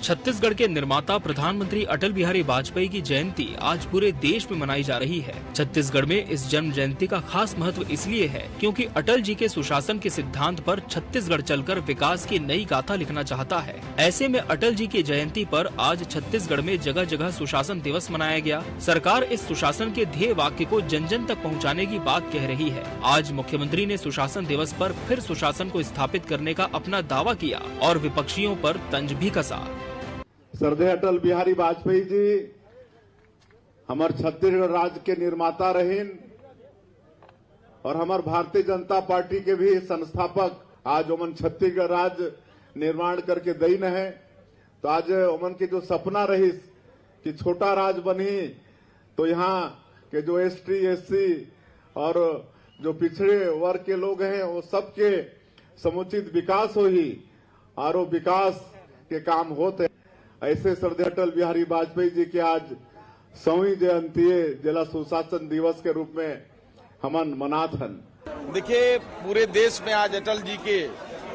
छत्तीसगढ़ के निर्माता प्रधानमंत्री अटल बिहारी वाजपेयी की जयंती आज पूरे देश में मनाई जा रही है। छत्तीसगढ़ में इस जन्म जयंती का खास महत्व इसलिए है क्योंकि अटल जी के सुशासन के सिद्धांत पर छत्तीसगढ़ चलकर विकास की नई गाथा लिखना चाहता है। ऐसे में अटल जी की जयंती पर आज छत्तीसगढ़ में जगह जगह सुशासन दिवस मनाया गया। सरकार इस सुशासन के ध्येय वाक्य को जन जन तक पहुँचाने की बात कह रही है। आज मुख्यमंत्री ने सुशासन दिवस पर फिर सुशासन को स्थापित करने का अपना दावा किया और विपक्षियों पर तंज भी कसा। श्रद्धेय अटल बिहारी वाजपेयी जी हमार छत्तीसगढ़ राज्य के निर्माता रहीन और हमार भारतीय जनता पार्टी के भी संस्थापक। आज ओमन छत्तीसगढ़ राज्य निर्माण करके दई न है, तो आज ओमन के जो सपना रही कि छोटा राज्य बनी तो यहाँ के जो एसटी एससी और जो पिछड़े वर्ग के लोग हैं वो सबके समुचित विकास हो ही और वो विकास के काम होते। ऐसे श्रद्धेय अटल बिहारी वाजपेयी जी के आज 100वीं जयंती जिला सुशासन दिवस के रूप में हमन मनात हन। देखिए, पूरे देश में आज अटल जी के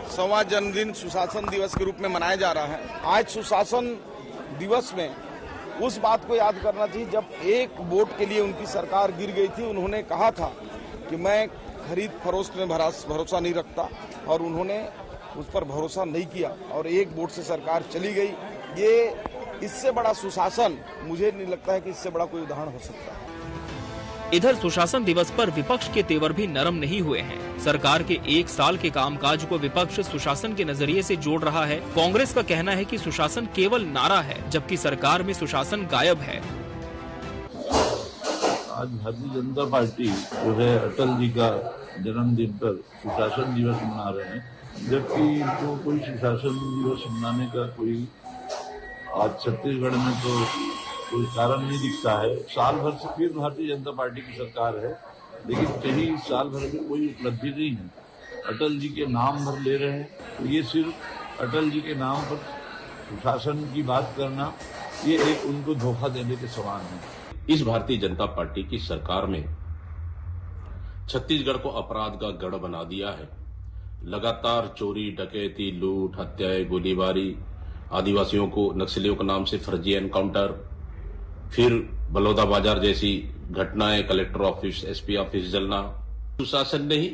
100वां जन्मदिन सुशासन दिवस के रूप में मनाया जा रहा है। आज सुशासन दिवस में उस बात को याद करना चाहिए जब एक वोट के लिए उनकी सरकार गिर गई थी। उन्होंने कहा था कि मैं खरीद फरोख्त में भरोसा नहीं रखता और उन्होंने उस पर भरोसा नहीं किया और एक वोट से सरकार चली गई। ये इससे बड़ा सुशासन मुझे नहीं लगता है कि इससे बड़ा कोई उदाहरण हो सकता है। इधर सुशासन दिवस पर विपक्ष के तेवर भी नरम नहीं हुए हैं। सरकार के 1 साल के कामकाज को विपक्ष सुशासन के नजरिए से जोड़ रहा है। कांग्रेस का कहना है कि सुशासन केवल नारा है, जबकि सरकार में सुशासन गायब है। आज भारतीय जनता पार्टी जो है अटल जी का जन्मदिन पर सुशासन दिवस मना रहे हैं, जबकि इनको कोई सुशासन दिवस मनाने का कोई आज छत्तीसगढ़ में तो कोई कारण नहीं दिखता है। साल भर से फिर भारतीय जनता पार्टी की सरकार है, लेकिन कहीं साल भर में कोई उपलब्धि नहीं है। अटल जी के नाम भर ले रहे हैं, तो ये सिर्फ अटल जी के नाम पर सुशासन की बात करना, ये एक उनको धोखा देने के समान है। इस भारतीय जनता पार्टी की सरकार में छत्तीसगढ़ को अपराध का गढ़ बना दिया है। लगातार चोरी, डकैती, लूट, हत्याएं, गोलीबारी, आदिवासियों को नक्सलियों के नाम से फर्जी एनकाउंटर, फिर बलौदा बाजार जैसी घटनाएं, कलेक्टर ऑफिस, एसपी ऑफिस जलना। सुशासन नहीं,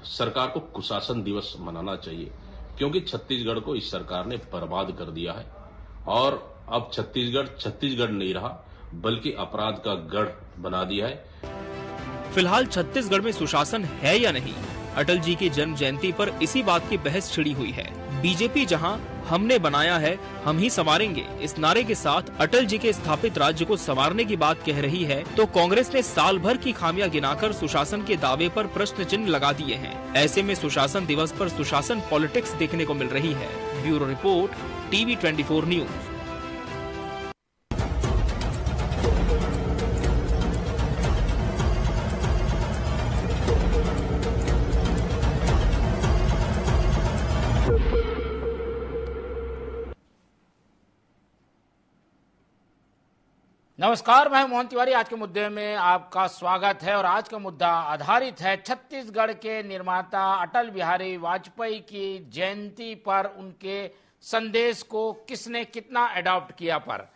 सरकार को कुशासन दिवस मनाना चाहिए, क्योंकि छत्तीसगढ़ को इस सरकार ने बर्बाद कर दिया है और अब छत्तीसगढ़ नहीं रहा, बल्कि अपराध का गढ़ बना दिया है। फिलहाल छत्तीसगढ़ में सुशासन है या नहीं, अटल जी की जन्म जयंती पर इसी बात की बहस छिड़ी हुई है। बीजेपी जहां हमने बनाया है हम ही संवारेंगे इस नारे के साथ अटल जी के स्थापित राज्य को संवारने की बात कह रही है, तो कांग्रेस ने साल भर की खामियां गिनाकर सुशासन के दावे पर प्रश्न चिन्ह लगा दिए हैं। ऐसे में सुशासन दिवस पर सुशासन पॉलिटिक्स देखने को मिल रही है। Bureau report, TV 24 news. नमस्कार, मैं मोहन तिवारी। आज के मुद्दे में आपका स्वागत है और आज का मुद्दा आधारित है छत्तीसगढ़ के निर्माता अटल बिहारी वाजपेयी की जयंती पर उनके संदेश को किसने कितना अडॉप्ट किया पर।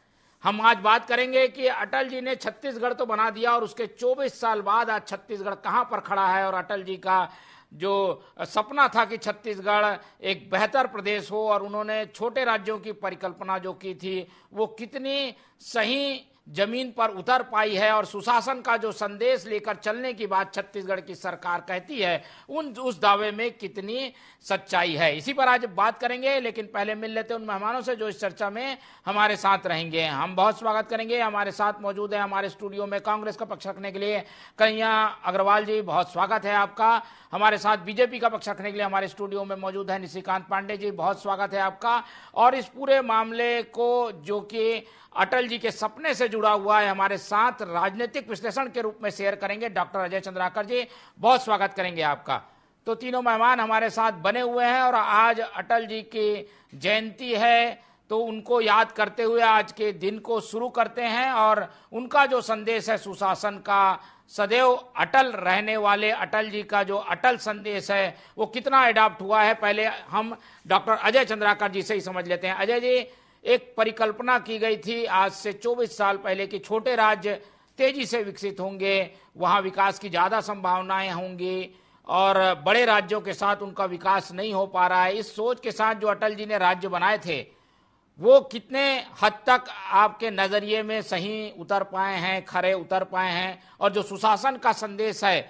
हम आज बात करेंगे कि अटल जी ने छत्तीसगढ़ तो बना दिया और उसके 24 साल बाद आज छत्तीसगढ़ कहां पर खड़ा है और अटल जी का जो सपना था कि छत्तीसगढ़ एक बेहतर प्रदेश हो और उन्होंने छोटे राज्यों की परिकल्पना जो की थी वो कितनी सही जमीन पर उतर पाई है और सुशासन का जो संदेश लेकर चलने की बात छत्तीसगढ़ की सरकार कहती है उस दावे में कितनी सच्चाई है, इसी पर आज बात करेंगे। लेकिन पहले मिल लेते हैं उन मेहमानों से जो इस चर्चा में हमारे साथ रहेंगे। हम बहुत स्वागत करेंगे। हमारे साथ मौजूद है हमारे स्टूडियो में कांग्रेस का पक्ष रखने के लिए कन्हैया अग्रवाल जी, बहुत स्वागत है आपका। हमारे साथ बीजेपी का पक्ष रखने के लिए हमारे स्टूडियो में मौजूद है निशिकांत पांडे जी, बहुत स्वागत है आपका। और इस पूरे मामले को जो कि अटल जी के सपने से जुड़ा हुआ है हमारे साथ राजनीतिक विश्लेषण के रूप में शेयर करेंगे डॉक्टर अजय चंद्राकर जी, बहुत स्वागत करेंगे आपका। तो तीनों मेहमान हमारे साथ बने हुए हैं और आज अटल जी की जयंती है तो उनको याद करते हुए आज के दिन को शुरू करते हैं और उनका जो संदेश है सुशासन का, सदैव अटल रहने वाले अटल जी का जो अटल संदेश है वो कितना अडॉप्ट हुआ है, पहले हम डॉक्टर अजय चंद्राकर जी से ही समझ लेते हैं। अजय जी, एक परिकल्पना की गई थी आज से 24 साल पहले कि छोटे राज्य तेजी से विकसित होंगे, वहां विकास की ज्यादा संभावनाएं होंगी और बड़े राज्यों के साथ उनका विकास नहीं हो पा रहा है। इस सोच के साथ जो अटल जी ने राज्य बनाए थे वो कितने हद तक आपके नजरिए में सही उतर पाए हैं, खरे उतर पाए हैं, और जो सुशासन का संदेश है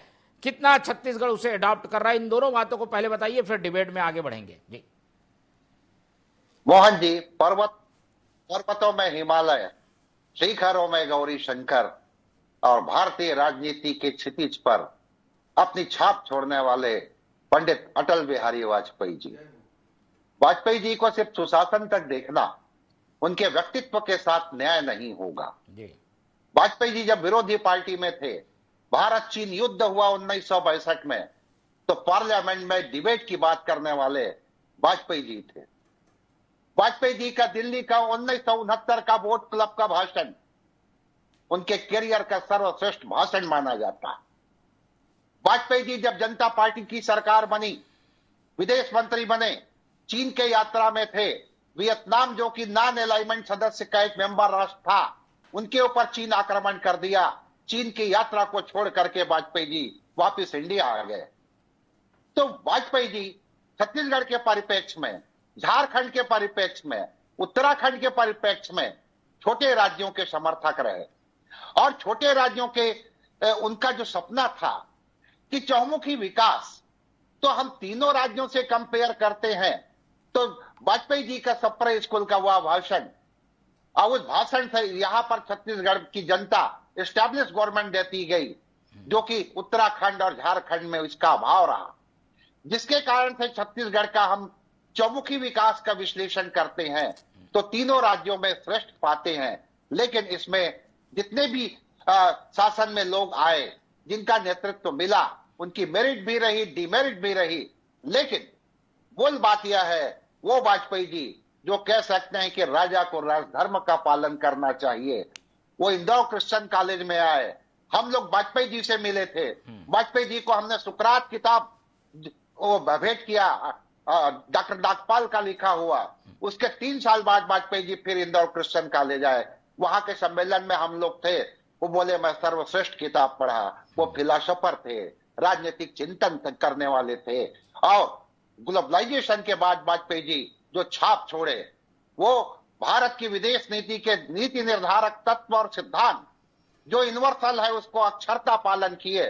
कितना छत्तीसगढ़ उसे अडॉप्ट कर रहा है? इन दोनों बातों को पहले बताइए, फिर डिबेट में आगे बढ़ेंगे। जी मोहन जी, पर्वतों में हिमालय, शिखरों में गौरी शंकर और भारतीय राजनीति के क्षितिज पर अपनी छाप छोड़ने वाले पंडित अटल बिहारी वाजपेयी जी। वाजपेयी जी को सिर्फ सुशासन तक देखना उनके व्यक्तित्व के साथ न्याय नहीं होगा। वाजपेयी जी जब विरोधी पार्टी में थे, भारत चीन युद्ध हुआ 1962 में, तो पार्लियामेंट में डिबेट की बात करने वाले वाजपेयी जी थे। वाजपेयी जी का दिल्ली का 1969 का वोट क्लब का भाषण उनके करियर का सर्वश्रेष्ठ भाषण माना जाता है। वाजपेयी जी जब जनता पार्टी की सरकार बनी, विदेश मंत्री बने, चीन के यात्रा में थे, वियतनाम जो कि नॉन अलाइनमेंट सदस्य का एक मेंबर राष्ट्र था, उनके ऊपर चीन आक्रमण कर दिया। चीन की यात्रा को छोड़ करके वाजपेयी जी वापस इंडिया आ गए। तो वाजपेयी जी छत्तीसगढ़ के परिप्रेक्ष्य में, झारखंड के परिप्रेक्ष्य में, उत्तराखंड के परिप्रेक्ष्य में छोटे राज्यों के समर्थक रहे। और छोटे राज्यों के उनका जो सपना था कि चौमुखी विकास, तो हम तीनों राज्यों से कंपेयर करते हैं तो वाजपेयी जी का सप्रे स्कूल का वह भाषण, और उस भाषण से यहां पर छत्तीसगढ़ की जनता एस्टैब्लिश गवर्नमेंट देती गई, जो कि उत्तराखंड और झारखंड में इसका अभाव रहा, जिसके कारण से छत्तीसगढ़ का हम चौमुखी विकास का विश्लेषण करते हैं तो तीनों राज्यों में श्रेष्ठ पाते हैं। लेकिन इसमें जितने भी शासन में लोग आए, जिनका नेतृत्व मिला, उनकी मेरिट भी रही, डिमेरिट भी रही, लेकिन मूल बात यह है, वो वाजपेयी जी जो कह सकते हैं कि राजा को राजधर्म का पालन करना चाहिए, वो इंदौर क्रिश्चियन कॉलेज में आए। हम लोग वाजपेयी जी से मिले थे, वाजपेयी जी को हमने सुकरात किताब भेंट किया, डॉक्टर नागपाल का लिखा हुआ। उसके 3 साल बाद वाजपेयी जी फिर इंदौर क्रिश्चियन कॉलेज आए। वहां के सम्मेलन में हम लोग थे, वो बोले मैं सर्वश्रेष्ठ किताब पढ़ा। वो फिलोसोफर थे, राजनीतिक चिंतन करने वाले थे, और ग्लोबलाइजेशन के बाद वाजपेयी जी जो छाप छोड़े, वो भारत की विदेश नीति के नीति निर्धारक तत्व और सिद्धांत जो यूनिवर्सल है उसको अक्षरता पालन किए।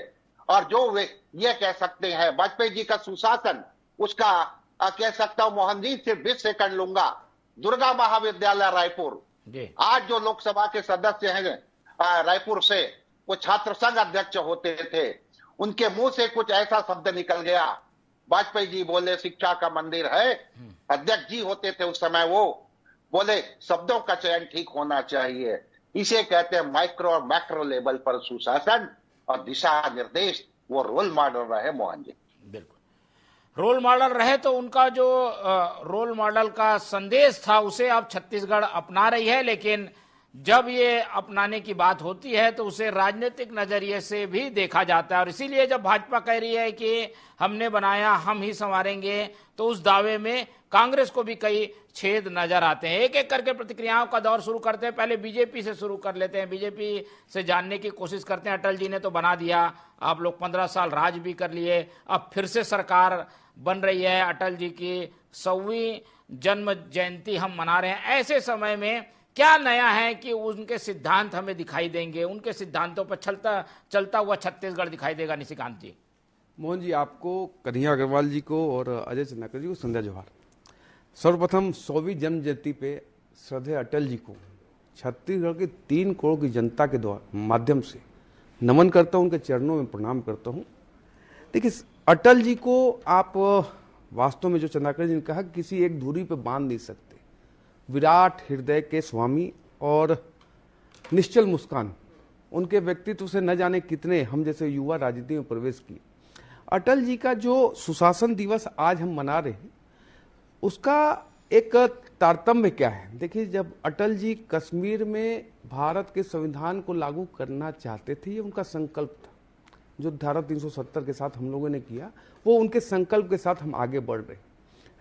और जो वे ये कह सकते हैं वाजपेयी जी का सुशासन, उसका कह सकता हूं मोहन जी, सिर्फ 20 सेकंड लूंगा। दुर्गा महाविद्यालय रायपुर, आज जो लोकसभा के सदस्य हैं रायपुर से, वो छात्र संघ अध्यक्ष होते थे, उनके मुंह से कुछ ऐसा शब्द निकल गया, वाजपेयी जी बोले शिक्षा का मंदिर है, अध्यक्ष जी होते थे उस समय, वो बोले शब्दों का चयन ठीक होना चाहिए। इसे कहते हैं माइक्रो और मैक्रो लेवल पर सुशासन और दिशा निर्देश। वो रोल मॉडल रहे मोहन जी। बिल्कुल रोल मॉडल रहे, तो उनका जो रोल मॉडल का संदेश था उसे अब छत्तीसगढ़ अपना रही है। लेकिन जब ये अपनाने की बात होती है तो उसे राजनीतिक नजरिए से भी देखा जाता है, और इसीलिए जब भाजपा कह रही है कि हमने बनाया हम ही संवारेंगे, तो उस दावे में कांग्रेस को भी कई छेद नजर आते हैं। एक एक करके प्रतिक्रियाओं का दौर शुरू करते हैं। पहले बीजेपी से शुरू कर लेते हैं, बीजेपी से जानने की कोशिश करते हैं। अटल जी ने तो बना दिया, आप लोग 15 साल राज भी कर लिए, अब फिर से सरकार बन रही है, अटल जी की 100वीं जन्म जयंती हम मना रहे हैं। ऐसे समय में क्या नया है कि उनके सिद्धांत हमें दिखाई देंगे, उनके सिद्धांतों पर चलता हुआ छत्तीसगढ़ दिखाई देगा? निशिकांत जी। मोहन जी, आपको, कन्हैया अग्रवाल जी को और अजय चंद्राकर जी को संध्या जोहार। सर्वप्रथम 100वीं जन्म जयंती पे श्रद्धेय अटल जी को छत्तीसगढ़ के 3 करोड़ की जनता के द्वारा माध्यम से नमन करता हूं, उनके चरणों में प्रणाम करता हूं। देखिए, अटल जी को आप वास्तव में जो चंद्राकर जी ने कहा, किसी एक दूरी पे बांध नहीं सकते। विराट हृदय के स्वामी और निश्चल मुस्कान, उनके व्यक्तित्व से न जाने कितने हम जैसे युवा राजनीति में प्रवेश किए। अटल जी का जो सुशासन दिवस आज हम मना रहे हैं, उसका एक तारतम्य क्या है? देखिए, जब अटल जी कश्मीर में भारत के संविधान को लागू करना चाहते थे, ये उनका संकल्प था। जो धारा 370 के साथ हम लोगों ने किया, वो उनके संकल्प के साथ हम आगे बढ़ रहे हैं।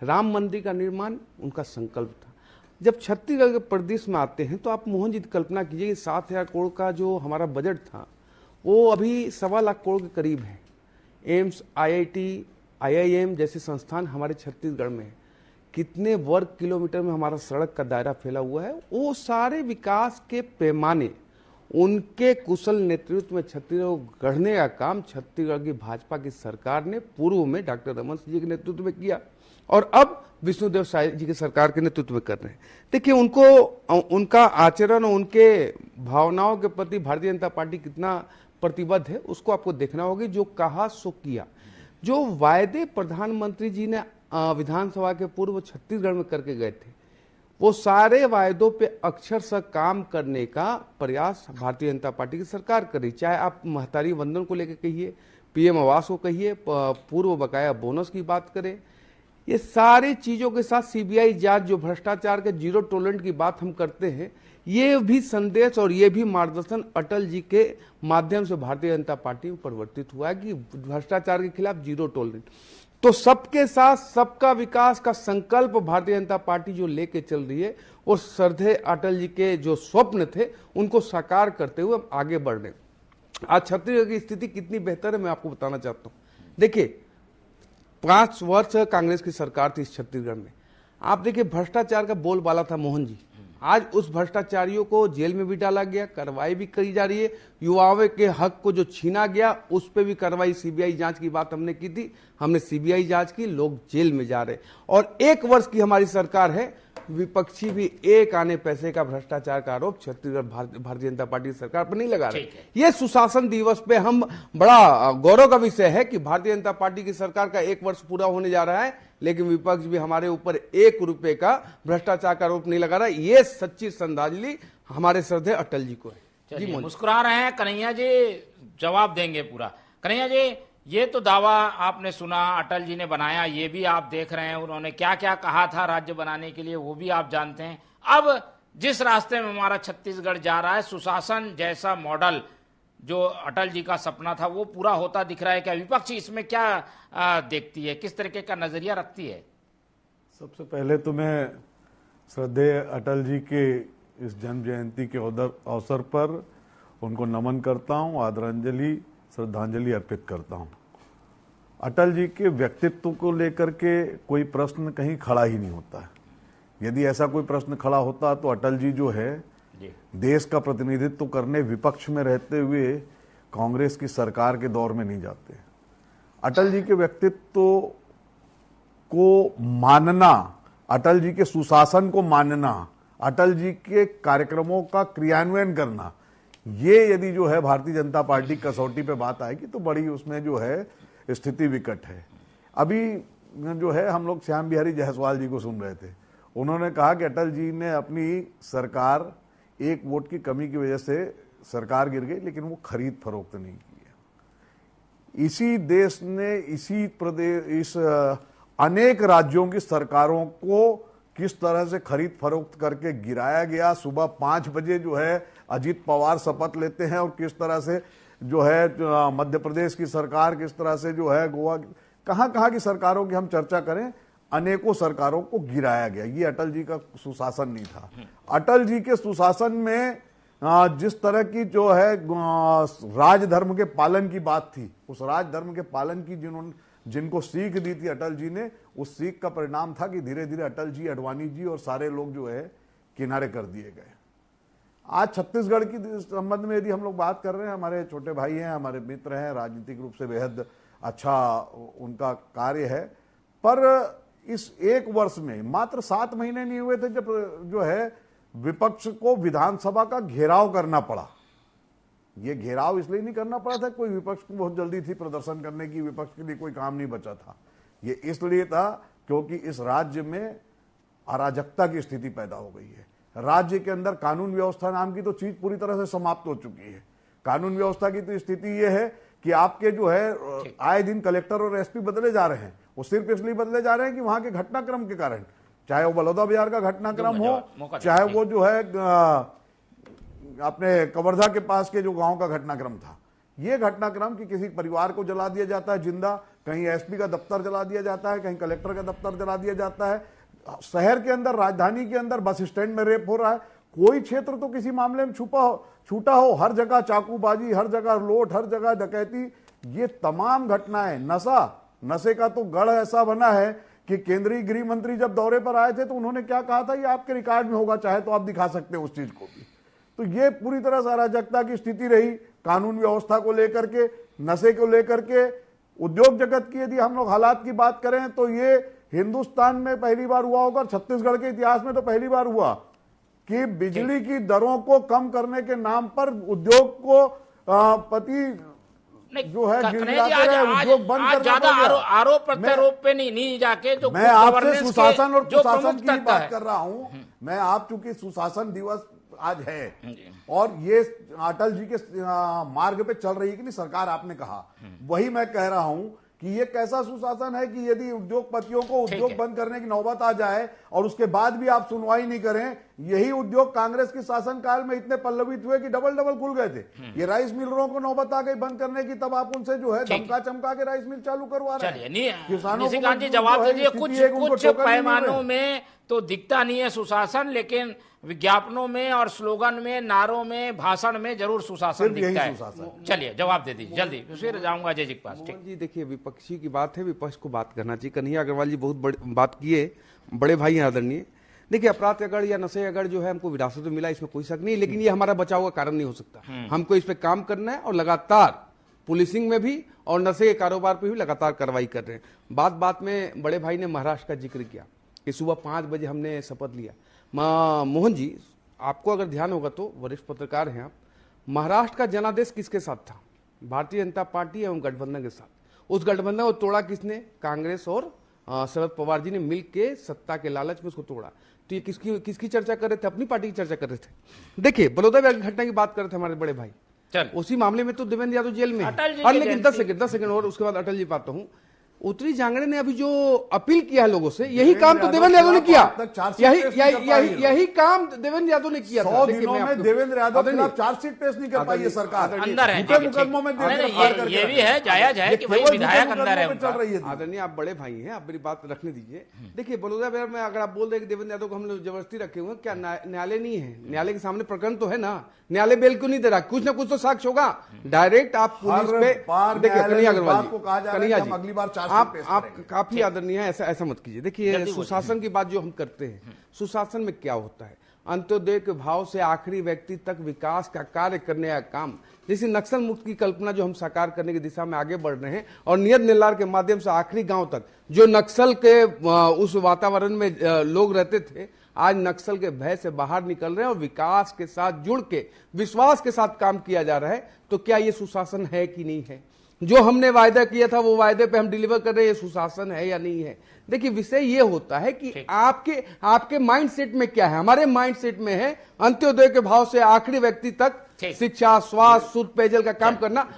राम मंदिर का निर्माण उनका संकल्प था। जब छत्तीसगढ़ के प्रदेश में आते हैं तो आप मोहन जी कल्पना कीजिए कि 7,000 करोड़ का जो हमारा बजट था वो अभी 1.25 लाख करोड़ के करीब है। एम्स, IIT, IIM जैसे संस्थान हमारे छत्तीसगढ़ में है। कितने वर्ग किलोमीटर में हमारा सड़क का दायरा फैला हुआ है। वो सारे विकास के पैमाने उनके कुशल नेतृत्व में छत्तीसगढ़ को गढ़ने का काम छत्तीसगढ़ की भाजपा की सरकार ने पूर्व में डॉक्टर रमन सिंह जी के नेतृत्व में किया और अब विष्णुदेव साय जी की सरकार के नेतृत्व में कर रहे हैं। देखिए उनको उनका आचरण और उनके भावनाओं के प्रति भारतीय जनता पार्टी कितना प्रतिबद्ध है उसको आपको देखना होगा। जो कहा सो किया, जो वायदे प्रधानमंत्री जी ने विधानसभा के पूर्व छत्तीसगढ़ में करके गए थे वो सारे वायदों पे अक्षरशः काम करने का प्रयास भारतीय जनता पार्टी की सरकार कर रही। चाहे आप महतारी वंदन को लेकर कहिए, PM आवास को कहिए, पूर्व बकाया बोनस की बात करें, ये सारी चीजों के साथ CBI जांच, जो भ्रष्टाचार के जीरो टॉलरेंस की बात हम करते हैं, ये भी संदेश और ये भी मार्गदर्शन अटल जी के माध्यम से भारतीय जनता पार्टी में परिवर्तित हुआ है कि भ्रष्टाचार के खिलाफ जीरो टॉलरेंस। तो सबके साथ सबका विकास का संकल्प भारतीय जनता पार्टी जो लेके चल रही है और श्रद्धेय अटल जी के जो स्वप्न थे उनको साकार करते हुए आगे बढ़ रहे। आज छत्तीसगढ़ की स्थिति कितनी बेहतर है मैं आपको बताना चाहता हूं। देखिए 5 वर्ष कांग्रेस की सरकार थी इस छत्तीसगढ़ में। आप देखिए भ्रष्टाचार का बोलबाला था मोहन जी, आज उस भ्रष्टाचारियों को जेल में भी डाला गया, कार्रवाई भी करी जा रही है। युवाओं के हक को जो छीना गया उस पर भी कार्रवाई, CBI जांच की बात हमने की थी, हमने CBI जांच की, लोग जेल में जा रहे। और 1 वर्ष की हमारी सरकार है, विपक्षी भी एक आने पैसे का भ्रष्टाचार का आरोप छत्तीसगढ़ भारतीय जनता पार्टी की सरकार पर नहीं लगा रहे। ये सुशासन दिवस पे हम बड़ा गौरव का विषय है कि भारतीय जनता पार्टी की सरकार का 1 वर्ष पूरा होने जा रहा है, लेकिन विपक्ष भी हमारे ऊपर 1 रुपए का भ्रष्टाचार का आरोप नहीं लगा रहा। ये सच्ची श्रद्धांजलि हमारे श्रद्धेय अटल जी को है। जी मुस्कुरा रहे हैं कन्हैया जी, जवाब देंगे पूरा। कन्हैया जी, ये तो दावा आपने सुना अटल जी ने बनाया, ये भी आप देख रहे हैं, उन्होंने क्या क्या कहा था राज्य बनाने के लिए वो भी आप जानते हैं। अब जिस रास्ते में हमारा छत्तीसगढ़ जा रहा है, सुशासन जैसा मॉडल जो अटल जी का सपना था वो पूरा होता दिख रहा है क्या? विपक्ष इसमें क्या देखती है, किस तरीके का नजरिया रखती है? सबसे पहले तो मैं श्रद्धेय अटल जी के इस जन्म जयंती के अवसर पर उनको नमन करता हूं, आदरांजलि श्रद्धांजलि अर्पित करता हूं। अटल जी के व्यक्तित्व को लेकर के कोई प्रश्न कहीं खड़ा ही नहीं होता है। यदि ऐसा कोई प्रश्न खड़ा होता तो अटल जी जो है देश का प्रतिनिधित्व करने विपक्ष में रहते हुए कांग्रेस की सरकार के दौर में नहीं जाते। अटल जी के व्यक्तित्व को मानना, अटल जी के सुशासन को मानना, अटल जी के कार्यक्रमों का क्रियान्वयन करना, ये यदि जो है भारतीय जनता पार्टी कसौटी पे बात आएगी तो बड़ी उसमें जो है स्थिति विकट है। अभी जो है हम लोग श्याम बिहारी जायसवाल जी को सुन रहे थे, उन्होंने कहा कि अटल जी ने अपनी सरकार 1 वोट की कमी की वजह से सरकार गिर गई, लेकिन वो खरीद फरोख्त नहीं की है। इसी देश ने इसी प्रदेश इस अनेक राज्यों की सरकारों को किस तरह से खरीद फरोख्त करके गिराया गया। सुबह 5 बजे जो है अजीत पवार शपथ लेते हैं और किस तरह से जो है मध्य प्रदेश की सरकार, किस तरह से जो है गोवा, कहां की सरकारों की हम चर्चा करें, अनेकों सरकारों को गिराया गया। ये अटल जी का सुशासन नहीं था। अटल जी के सुशासन में जिस तरह की जो है राजधर्म के पालन की बात थी, उस राजधर्म के पालन की जिनको सीख दी थी अटल जी ने, उस सीख का परिणाम था कि धीरे धीरे अटल जी, अडवाणी जी और सारे लोग जो है किनारे कर दिए गए। आज छत्तीसगढ़ की संबंध में यदि हम लोग बात कर रहे हैं, हमारे छोटे भाई हैं, हमारे मित्र हैं, राजनीतिक रूप से बेहद अच्छा उनका कार्य है, पर इस 1 वर्ष में मात्र 7 महीने नहीं हुए थे जब जो है विपक्ष को विधानसभा का घेराव करना पड़ा। ये घेराव इसलिए नहीं करना पड़ा था कोई विपक्ष को बहुत जल्दी थी प्रदर्शन करने की, विपक्ष के लिए कोई काम नहीं बचा था। ये इसलिए था क्योंकि इस राज्य में अराजकता की स्थिति पैदा हो गई है। राज्य के अंदर कानून व्यवस्था नाम की तो चीज पूरी तरह से समाप्त हो चुकी है। कानून व्यवस्था की तो स्थिति यह है कि आपके जो है आए दिन कलेक्टर और SP बदले जा रहे हैं। वो सिर्फ इसलिए बदले जा रहे हैं कि वहां के घटनाक्रम के कारण, चाहे वो बलौदा बिहार का घटनाक्रम हो, चाहे वो जो है अपने कवर्धा के पास के जो गांव का घटनाक्रम था। ये घटनाक्रम कि किसी परिवार को जला दिया जाता है जिंदा, कहीं SP का दफ्तर जला दिया जाता है, कहीं कलेक्टर का दफ्तर जला दिया जाता है, शहर के अंदर, राजधानी के अंदर बस स्टैंड में रेप हो रहा है। कोई क्षेत्र तो किसी मामले में छूटा हो, हर जगह चाकूबाजी, हर जगह लूट, हर जगह डकैती। ये तमाम घटनाएं, नशे का तो गढ़ ऐसा बना है कि केंद्रीय गृह मंत्री जब दौरे पर आए थे तो उन्होंने क्या कहा था, ये आपके रिकॉर्ड में होगा, चाहे तो आप दिखा सकते हैं उस चीज को भी। तो ये पूरी तरह से अराजकता की स्थिति रही, कानून व्यवस्था को लेकर के, नशे को लेकर के। उद्योग जगत की यदि हम लोग हालात की बात करें तो ये हिंदुस्तान में पहली बार हुआ होगा, छत्तीसगढ़ के इतिहास में तो पहली बार हुआ कि बिजली की दरों को कम करने के नाम पर उद्योग को जो है उद्योग बंद कर ज्यादा आरोप प्रत्यारोप पे नहीं जाके, जो मैं आपसे सुशासन और कुशासन की बात कर रहा हूं। मैं आप चूंकि सुशासन दिवस आज है और ये अटल जी के मार्ग पे चल रही है कि नहीं सरकार, आपने कहा, वही मैं कह रहा हूं कि ये कैसा सुशासन है कि यदि उद्योगपतियों को उद्योग बंद करने की नौबत आ जाए और उसके बाद भी आप सुनवाई नहीं करें। यही उद्योग कांग्रेस के शासनकाल में इतने पल्लवित हुए कि डबल खुल गए थे। ये राइस मिलरों को नौबत आ गई बंद करने की, तब आप उनसे जो है धमका चमका के राइस मिल चालू करवा रहे हैं। किसानों को जवाब दीजिए। कुछ पैमानों में तो दिखता नहीं है सुशासन, लेकिन विज्ञापनों में और स्लोगन में, नारों में, भाषण में जरूर सुशासन दिखता है। चलिए जवाब दे दीजिए जल्दी, फिर जाऊंगा अजय जी के पास। ठीक जी, देखिए विपक्षी की बात है, विपक्ष को बात करना चाहिए। कन्हैया अग्रवाल जी बहुत बड़ी बात किए, बड़े भाई हैं आदरणीय। देखिए अपराध अगड़ या नशे अगड़ जो है हमको विरासत में मिला, इसमें कोई शक नहीं, लेकिन ये हमारा बचाव का कारण नहीं हो सकता। हमको इस पे काम करना है और लगातार पुलिसिंग में भी और नशे के कारोबार पे भी लगातार कार्रवाई कर रहे हैं। बात में बड़े भाई ने महाराष्ट्र का जिक्र किया कि सुबह 5 बजे हमने शपथ लिया। मोहन जी, आपको अगर ध्यान होगा तो वरिष्ठ पत्रकार हैं आप, महाराष्ट्र का जनादेश किसके साथ था? भारतीय जनता पार्टी एवं गठबंधन के साथ। उस गठबंधन को तोड़ा किसने? कांग्रेस और शरद पवार जी ने मिलकर सत्ता के लालच में उसको तोड़ा। तो ये किसकी चर्चा कर रहे थे? अपनी पार्टी की चर्चा कर रहे थे। देखिए बलौदा घटना की बात कर रहे थे हमारे बड़े भाई, उसी मामले में तो देवेंद्र यादव जेल में है। लेकिन 10 सेकंड और उसके बाद अटल जी पाता हूं। उत्तरी जांगड़े ने अभी जो अपील किया है लोगों से, यही काम तो देवेंद्र यादव ने किया। यही काम देवेंद्र यादव ने किया। 100 दिनों में देवेंद्र यादव के खिलाफ चार्जशीट पेश नहीं कर पाई है सरकार। अंदर है मुकदमों में ये भी है, जायज है कि भाई विधायक अंदर है। चल रही है। आदरणीय आप बड़े भाई हैं, आप मेरी बात रखने दीजिए। देखिए बड़ौदा बिहार में अगर आप बोल रहे कि देवेंद्र यादव को हम लोग जबरदस्ती रखे हुए, क्या न्यायालय नहीं है? न्यायालय के सामने प्रकरण तो है ना, न्यायालय बेल क्यों नहीं दे रहा? कुछ ना कुछ तो साक्ष्य होगा। डायरेक्ट आप पुलिस पे देखिए, कन्हैया अग्रवाल जी, कन्हैया जी, अगली बार आप काफी आदरणीय है, ऐसा मत कीजिए। देखिए सुशासन की बात जो हम करते हैं, सुशासन में क्या होता है? अंत्योदय के भाव से आखिरी व्यक्ति तक विकास का कार्य करने का काम, जैसे नक्सल मुक्त की कल्पना जो हम साकार करने की दिशा में आगे बढ़ रहे हैं और नियत निर्धार के माध्यम से आखिरी गांव तक जो नक्सल के उस वातावरण में लोग रहते थे, आज नक्सल के भय से बाहर निकल रहे हैं और विकास के साथ जुड़ के विश्वास के साथ काम किया जा रहा है। तो क्या ये सुशासन है कि नहीं है? जो हमने वायदा किया था वो वायदे पे हम डिलीवर कर रहे हैं, ये सुशासन है या नहीं है? देखिए विषय ये होता है कि आपके माइंडसेट में क्या है। हमारे माइंडसेट में है अंत्योदय के भाव से आखिरी व्यक्ति तक शिक्षा, स्वास्थ्य, शुद्ध पेयजल का काम करना।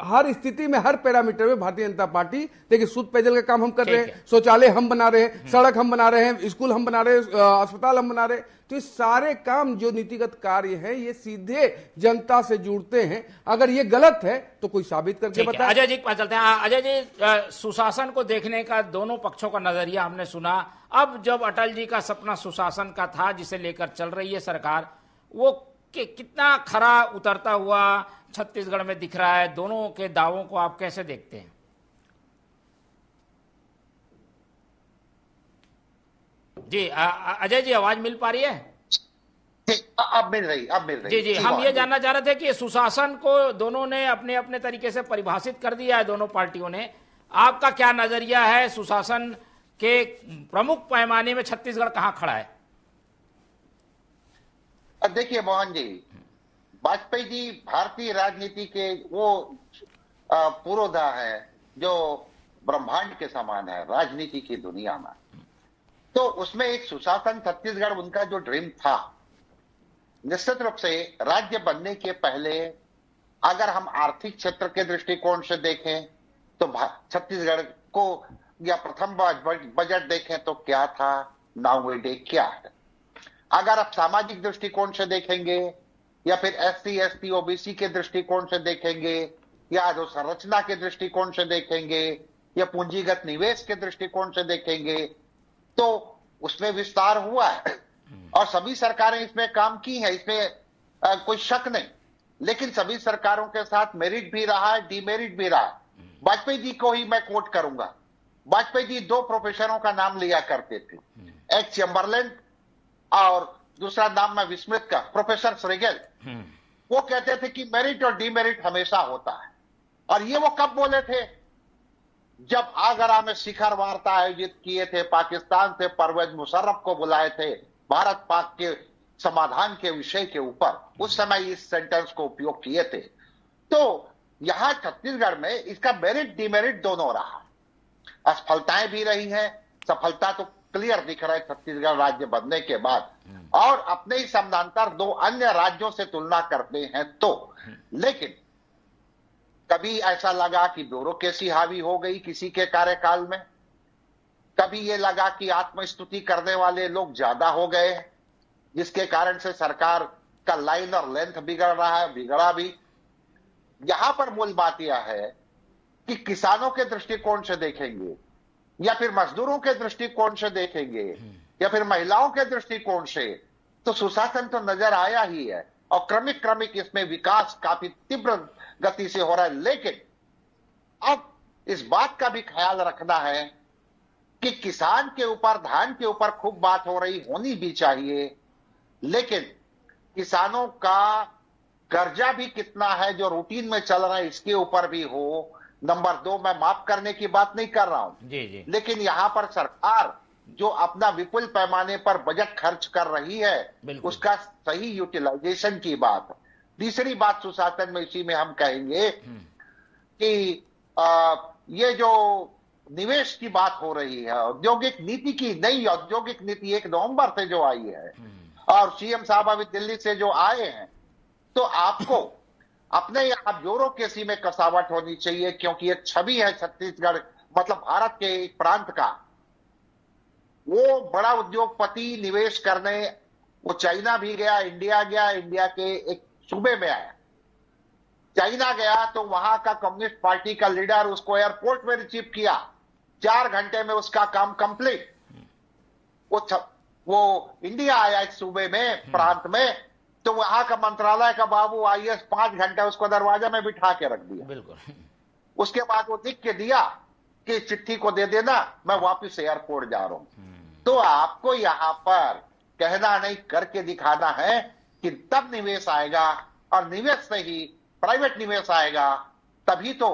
हर स्थिति में, हर पैरामीटर में भारतीय जनता पार्टी, देखिए शुद्ध पेयजल का काम हम कर रहे हैं, शौचालय हम बना रहे हैं, सड़क हम बना रहे हैं, स्कूल हम बना रहे हैं, अस्पताल हम बना रहे हैं। तो ये सारे काम जो नीतिगत कार्य हैं ये सीधे जनता से जुड़ते हैं। अगर ये गलत है तो कोई साबित करके बताए। अजय जी के पास चलते हैं। अजय जी, सुशासन को देखने का दोनों पक्षों का नजरिया हमने सुना। अब जब अटल जी का सपना सुशासन का था जिसे लेकर चल रही है सरकार, वो कितना खरा उतरता हुआ छत्तीसगढ़ में दिख रहा है? दोनों के दावों को आप कैसे देखते हैं? जी अजय जी, आवाज मिल पा रही है? अब मिल रही। जी, हम ये जानना चाह रहे थे कि सुशासन को दोनों ने अपने अपने तरीके से परिभाषित कर दिया है, दोनों पार्टियों ने। आपका क्या नजरिया है? सुशासन के प्रमुख पैमाने में छत्तीसगढ़ कहां खड़ा है? देखिए मोहन जी, वाजपेयी जी भारतीय राजनीति के वो पुरोधा है जो ब्रह्मांड के समान है राजनीति की दुनिया में। तो उसमें एक सुशासन छत्तीसगढ़ उनका जो ड्रीम था, निश्चित रूप से राज्य बनने के पहले अगर हम आर्थिक क्षेत्र के दृष्टिकोण से देखें तो छत्तीसगढ़ को, या प्रथम बजट देखें तो क्या था, नाउ डे क्या है। अगर आप सामाजिक दृष्टिकोण से देखेंगे या फिर SC ST OBC के दृष्टिकोण से देखेंगे या जो संरचना के दृष्टिकोण से देखेंगे या पूंजीगत निवेश के दृष्टिकोण से देखेंगे, तो उसमें विस्तार हुआ है और सभी सरकारें इसमें काम की हैं, इसमें कोई शक नहीं। लेकिन सभी सरकारों के साथ मेरिट भी रहा है, डीमेरिट भी रहा है। वाजपेयी जी को ही मैं कोट करूंगा। वाजपेयी जी दो प्रोफेसरों का नाम लिया करते थे, एक चैम्बरलैन और दूसरा नाम मैं विस्मृत का, प्रोफेसर श्रेगेल। वो कहते थे कि मेरिट और डीमेरिट हमेशा होता है। और ये वो कब बोले थे? जब आगरा में शिखर वार्ता आयोजित किए थे, पाकिस्तान से परवेज मुशर्रफ को बुलाए थे भारत पाक के समाधान के विषय के ऊपर, उस समय इस सेंटेंस को उपयोग किए थे। तो यहां छत्तीसगढ़ में इसका मेरिट डीमेरिट दोनों रहा। असफलताएं भी रही हैं, सफलता तो क्लियर दिख रहा है छत्तीसगढ़ राज्य बनने के बाद, और अपने ही समानांतर दो अन्य राज्यों से तुलना करते हैं तो। लेकिन कभी ऐसा लगा कि ब्यूरोक्रेसी हावी हो गई किसी के कार्यकाल में, कभी ये लगा कि आत्मस्तुति करने वाले लोग ज्यादा हो गए हैं, जिसके कारण से सरकार का लाइन और लेंथ बिगड़ रहा है, बिगड़ा भी। यहां पर मूल बात यह है कि किसानों के दृष्टिकोण से देखेंगे या फिर मजदूरों के दृष्टिकोण से देखेंगे या फिर महिलाओं के दृष्टिकोण से, तो सुशासन तो नजर आया ही है और क्रमिक क्रमिक इसमें विकास काफी तीव्र गति से हो रहा है। लेकिन अब इस बात का भी ख्याल रखना है कि किसान के ऊपर, धान के ऊपर खूब बात हो रही, होनी भी चाहिए, लेकिन किसानों का कर्जा भी कितना है जो रूटीन में चल रहा है, इसके ऊपर भी हो। नंबर दो, मैं माफ करने की बात नहीं कर रहा हूं जी। लेकिन यहां पर सरकार जो अपना विपुल पैमाने पर बजट खर्च कर रही है, उसका सही यूटिलाइजेशन की बात। तीसरी बात सुशासन में, इसी में हम कहेंगे कि ये जो निवेश की बात हो रही है, औद्योगिक नीति की, नई औद्योगिक नीति 1 नवंबर से जो आई है और सीएम साहब अभी दिल्ली से जो आए हैं, तो आपको अपने यहां ब्यूरोक्रेसी में कसावट होनी चाहिए, क्योंकि एक छवि है छत्तीसगढ़, मतलब भारत के एक प्रांत का। वो बड़ा उद्योगपति निवेश करने वो चाइना भी गया, इंडिया गया, इंडिया के एक सूबे में आया। चाइना गया तो वहां का कम्युनिस्ट पार्टी का लीडर उसको एयरपोर्ट में रिसीव किया, 4 घंटे में उसका काम कंप्लीट। वो इंडिया आया इस सूबे में, प्रांत में, तो वहां का मंत्रालय का बाबू आईएएस 5 घंटे उसको दरवाजा में बिठा के रख दिया। बिल्कुल। उसके बाद वो लिख के दिया कि चिट्ठी को दे देना, मैं वापस एयरपोर्ट जा रहा हूं। तो आपको यहां पर कहना नहीं, करके दिखाना है कि तब निवेश आएगा, और निवेश से ही प्राइवेट निवेश आएगा, तभी तो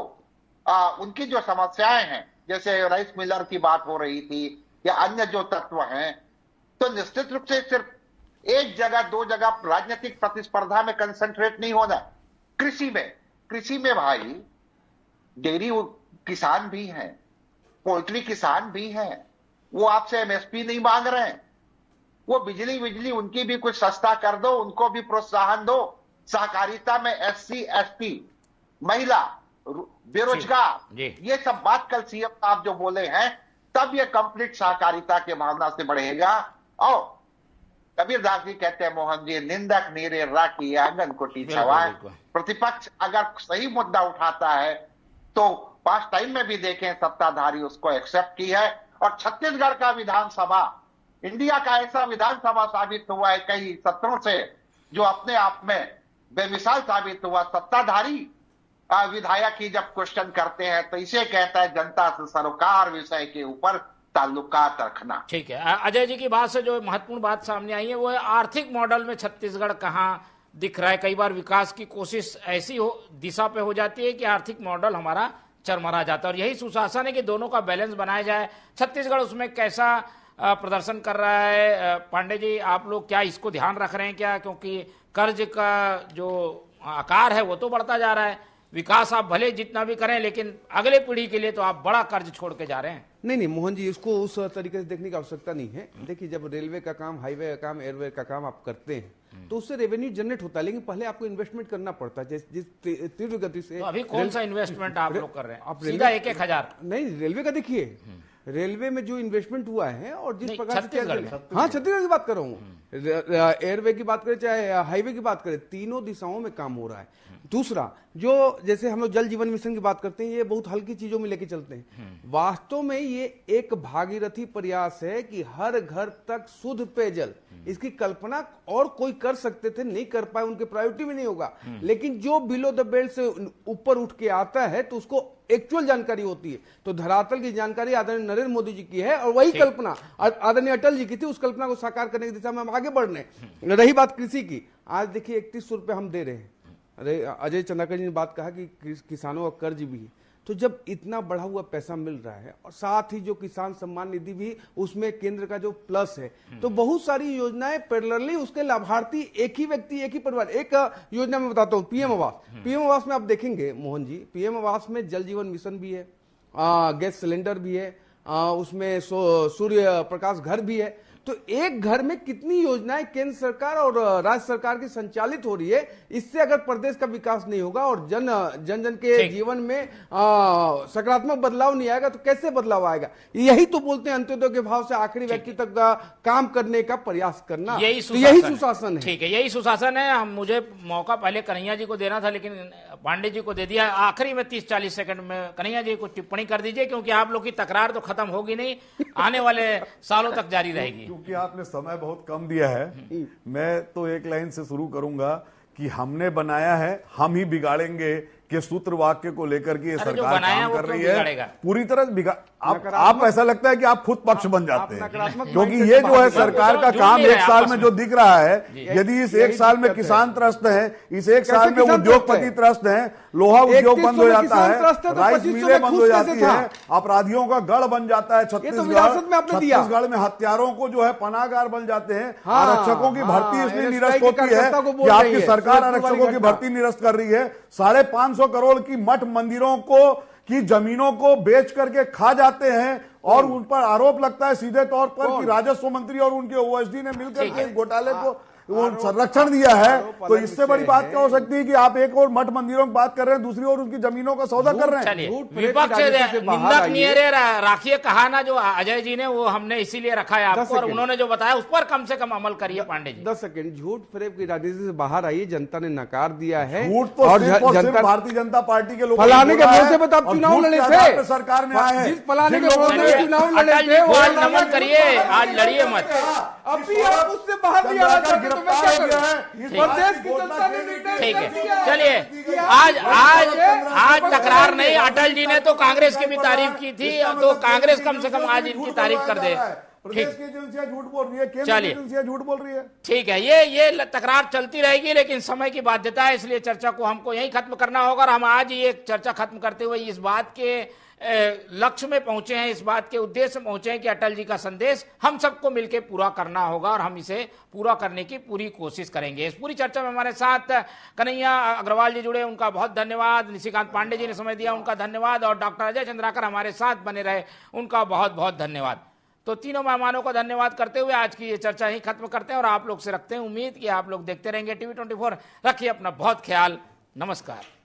उनकी जो समस्याएं हैं, जैसे राइस मिलर की बात हो रही थी या अन्य जो तत्व हैं, तो निश्चित रूप से सिर्फ एक जगह, 2 जगह राजनीतिक प्रतिस्पर्धा में कंसंट्रेट नहीं होना। कृषि में भाई डेयरी किसान भी हैं, पोल्ट्री किसान भी हैं, वो आपसे एमएसपी नहीं मांग रहे हैं। वो बिजली उनकी भी कुछ सस्ता कर दो, उनको भी प्रोत्साहन दो। सहकारिता में एससी, एसटी, महिला, बेरोजगार, ये सब बात कल सीएम साहब जो बोले हैं, तब ये कंप्लीट सहकारिता के भावना से बढ़ेगा। और कबीरदास जी कहते हैं, मोहन जी, निंदक नीरे राखी आंगन कोटी छवाए। प्रतिपक्ष अगर सही मुद्दा उठाता है तो पास्ट टाइम में भी देखें, सत्ताधारी उसको एक्सेप्ट की है। और छत्तीसगढ़ का विधानसभा इंडिया का ऐसा विधानसभा साबित हुआ है कई सत्रों से, जो अपने आप में बेमिसाल साबित हुआ। सत्ताधारी विधायक ही जब क्वेश्चन करते हैं तो इसे कहता है जनता से सरोकार विषय के ऊपर ताल्लुकात रखना। ठीक है, अजय जी की बात से जो महत्वपूर्ण बात सामने आई है वो है आर्थिक मॉडल में छत्तीसगढ़ कहाँ दिख रहा है। कई बार विकास की कोशिश ऐसी दिशा पे हो जाती है कि आर्थिक मॉडल हमारा चरमरा जाता है, और यही सुशासन है कि दोनों का बैलेंस बनाया जाए। छत्तीसगढ़ उसमें कैसा प्रदर्शन कर रहा है? पांडे जी, आप लोग क्या इसको ध्यान रख रहे हैं क्या? क्योंकि कर्ज का जो आकार है वो तो बढ़ता जा रहा है, विकास आप भले जितना भी करें, लेकिन अगले पीढ़ी के लिए तो आप बड़ा कर्ज छोड़ के जा रहे हैं। नहीं मोहन जी, इसको उस तरीके से देखने की आवश्यकता नहीं है। देखिए, जब रेलवे का काम, हाईवे का काम, एयरवे का काम आप करते हैं तो उससे रेवेन्यू जनरेट होता है, लेकिन पहले आपको इन्वेस्टमेंट करना पड़ता है। जिस तीव्र गति से तो अभी कौन सा इन्वेस्टमेंट आप लोग कर रहे हैं? आप सीधा 1-1 हजार नहीं, रेलवे का देखिए, रेलवे में जो इन्वेस्टमेंट हुआ है और जिस नहीं, प्रकार से छत्तीसगढ़ में। हाँ, छत्तीसगढ़ की बात कर रहा हूँ, एयरवे की बात करें चाहे हाईवे की बात करें, तीनों दिशाओं में काम हो रहा है। दूसरा, जो जैसे हम लोग जल जीवन मिशन की बात करते हैं, ये बहुत हल्की चीजों में लेके चलते हैं। वास्तव में ये एक भागीरथी प्रयास है कि हर घर तक शुद्ध पेयजल, इसकी कल्पना और कोई कर सकते थे, नहीं कर पाए, उनके प्रायोरिटी में नहीं होगा। लेकिन जो बिलो द बेल्ट से ऊपर उठ के आता है तो उसको एक्चुअल जानकारी होती है। तो धरातल की जानकारी आदरणीय नरेंद्र मोदी जी की है और वही कल्पना आदरणीय अटल जी की थी। उस कल्पना को साकार करने की दिशा में हम आगे बढ़ रहे हैं। रही बात कृषि की, आज देखिए 3100 रुपए हम दे रहे हैं। अरे अजय चंद्राकर जी ने बात कहा कि किसानों का कर्ज भी है, तो जब इतना बढ़ा हुआ पैसा मिल रहा है और साथ ही जो किसान सम्मान निधि भी, उसमें केंद्र का जो प्लस है, तो बहुत सारी योजनाएं पैरेलली, उसके लाभार्थी एक ही व्यक्ति, एक ही परिवार। एक योजना में बताता हूं, पीएम आवास। पीएम आवास में आप देखेंगे मोहन जी, पीएम आवास में जल जीवन मिशन भी है, गैस सिलेंडर भी है, उसमें सूर्य प्रकाश घर भी है। तो एक घर में कितनी योजनाएं केंद्र सरकार और राज्य सरकार की संचालित हो रही है। इससे अगर प्रदेश का विकास नहीं होगा और जन जन के जीवन में सकारात्मक बदलाव नहीं आएगा तो कैसे बदलाव आएगा। यही तो बोलते हैं अंत्योदय के भाव से आखिरी व्यक्ति तक काम करने का प्रयास करना, यही सुशासन है। ठीक है, यही सुशासन है। मुझे मौका पहले कन्हैया जी को देना था, लेकिन पांडे जी को दे दिया। आखिरी में 30-40 सेकंड में कन्हैया जी को टिप्पणी कर दीजिए, क्योंकि आप लोग की तकरार तो खत्म होगी नहीं, आने वाले सालों तक जारी रहेगी। क्योंकि आपने समय बहुत कम दिया है, मैं तो एक लाइन से शुरू करूंगा कि हमने बनाया है, हम ही बिगाड़ेंगे के सूत्र वाक्य को लेकर के ये सरकार काम कर रही है। पूरी तरह आप ऐसा लगता है कि आप खुद पक्ष बन जाते हैं, क्योंकि ये जो है सरकार का काम एक साल में जो दिख रहा है, यदि इस एक साल में किसान त्रस्त है, इस एक साल में उद्योगपति त्रस्त हैं, लोहा उद्योग बंद हो जाता है, राइस मिलें बंद हो जाती है, अपराधियों का गढ़ बन जाता है छत्तीसगढ़ में, हत्यारों को जो है पनाहगार बन जाते हैं, आरक्षकों की भर्ती इसलिए निरस्त होती है कि आपकी सरकार आरक्षकों की भर्ती निरस्त कर रही है। 550 करोड़ की मठ मंदिरों को की जमीनों को बेच करके खा जाते हैं और उन पर आरोप लगता है सीधे तौर पर कि राजस्व मंत्री और उनके ओएसडी ने मिलकर के घोटाले को वो संरक्षण दिया है। तो इससे बड़ी बात क्या हो सकती है कि आप एक और मठ मंदिरों की बात कर रहे हैं, दूसरी ओर उनकी जमीनों का सौदा कर रहे हैं। विपक्ष निंदक राखिए कहा ना जो अजय जी ने, वो हमने इसीलिए रखा है आपको, और उन्होंने जो बताया उस पर कम से कम अमल करिए। पांडे जी 10 सेकंड, झूठ फरेब की राजनीति से बाहर आइए, जनता ने नकार दिया है। झूठ तो सिर्फ भारतीय जनता पार्टी के लोग फलाने के भरोसे पे आप चुनाव लड़े थे, सरकार में आए हैं, जिस फलाने के भरोसे चुनाव लड़े थे वो आज नमन करिए, आज लड़िए मत। अभी आप उससे बाहर नहीं आना चाहते तो मैं क्या करूं? प्रदेश की जनता ने निर्णय ठीक है, चलिए आज तकरार नहीं। अटल जी ने तो कांग्रेस की भी तारीफ की थी, तो कांग्रेस कम से कम आज इनकी तारीफ कर दे। प्रदेश की एजेंसियां झूठ बोल रही है, केंद्र की एजेंसियां झूठ बोल रही है। ठीक है, ये तकरार चलती रहेगी, लेकिन समय की बाध्यता है, इसलिए चर्चा को हमको यहीं खत्म करना होगा। और हम आज ये चर्चा खत्म करते हुए इस बात के लक्ष्य में पहुंचे हैं, इस बात के उद्देश्य में पहुंचे हैं कि अटल जी का संदेश हम सबको मिलकर पूरा करना होगा और हम इसे पूरा करने की पूरी कोशिश करेंगे। इस पूरी चर्चा में हमारे साथ कन्हैया अग्रवाल जी जुड़े, उनका बहुत धन्यवाद। निशिकांत पांडे जी ने समय दिया, उनका धन्यवाद। और डॉक्टर अजय चंद्राकर हमारे साथ बने रहे, उनका बहुत बहुत धन्यवाद। तो तीनों मेहमानों का धन्यवाद करते हुए आज की ये चर्चा ही खत्म करते हैं और आप लोग से रखते हैं उम्मीद कि आप लोग देखते रहेंगे TV24। रखिए अपना बहुत ख्याल। नमस्कार।